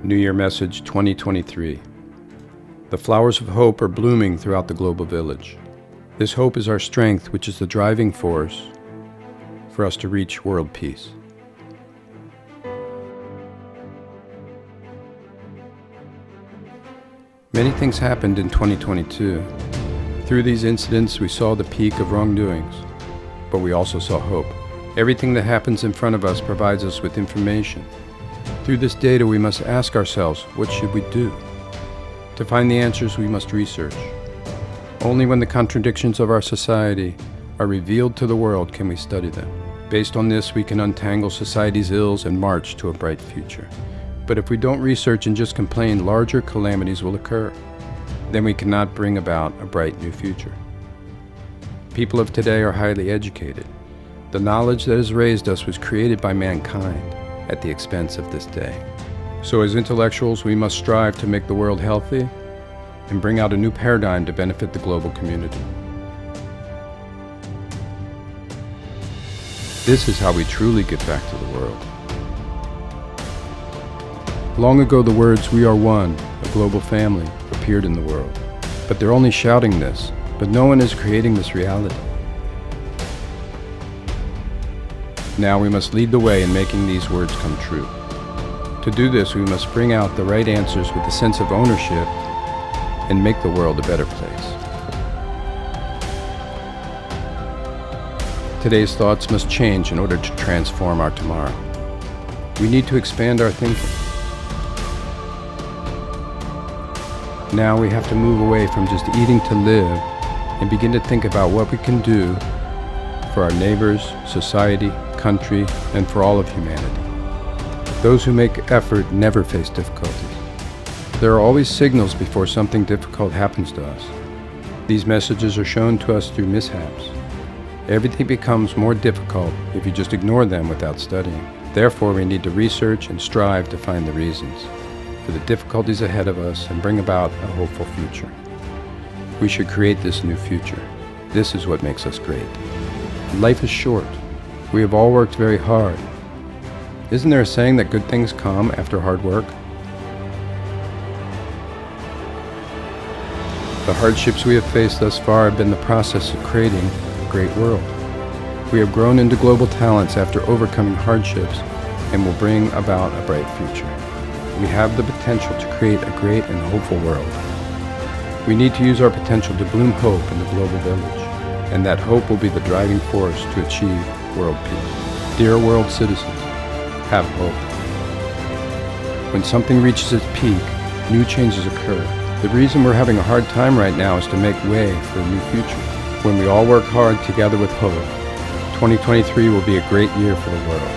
New Year Message 2023. The flowers of hope are blooming throughout the global village. This hope is our strength, which is the driving force for us to reach world peace. Many things happened in 2022. Through these incidents, we saw the peak of wrongdoings, but we also saw hope. Everything that happens in front of us provides us with information. Through this data, we must ask ourselves, what should we do? To find the answers, we must research. Only when the contradictions of our society are revealed to the world can we study them. Based on this, we can untangle society's ills and march to a bright future. But if we don't research and just complain, larger calamities will occur. Then we cannot bring about a bright new future. People of today are highly educated. The knowledge that has raised us was created by mankind at the expense of this day. So as intellectuals, we must strive to make the world healthy and bring out a new paradigm to benefit the global community. This is how we truly get back to the world. Long ago, the words, "We are one, a global family," appeared in the world. But they're only shouting this, but no one is creating this reality. Now we must lead the way in making these words come true. To do this, we must bring out the right answers with a sense of ownership and make the world a better place. Today's thoughts must change in order to transform our tomorrow. We need to expand our thinking. Now we have to move away from just eating to live and begin to think about what we can do for our neighbors, society, country, and for all of humanity. Those who make effort never face difficulties. There are always signals before something difficult happens to us. These messages are shown to us through mishaps. Everything becomes more difficult if you just ignore them without studying. Therefore, we need to research and strive to find the reasons for the difficulties ahead of us and bring about a hopeful future. We should create this new future. This is what makes us great. Life is short. We have all worked very hard. Isn't there a saying that good things come after hard work? The hardships we have faced thus far have been the process of creating a great world. We have grown into global talents after overcoming hardships and will bring about a bright future. We have the potential to create a great and hopeful world. We need to use our potential to bloom hope in the global village, and that hope will be the driving force to achieve world peace. Dear world citizens, have hope. When something reaches its peak, new changes occur. The reason we're having a hard time right now is to make way for a new future. When we all work hard together with hope, 2023 will be a great year for the world.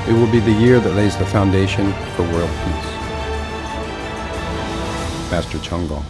It will be the year that lays the foundation for world peace. Master Cheon Gong.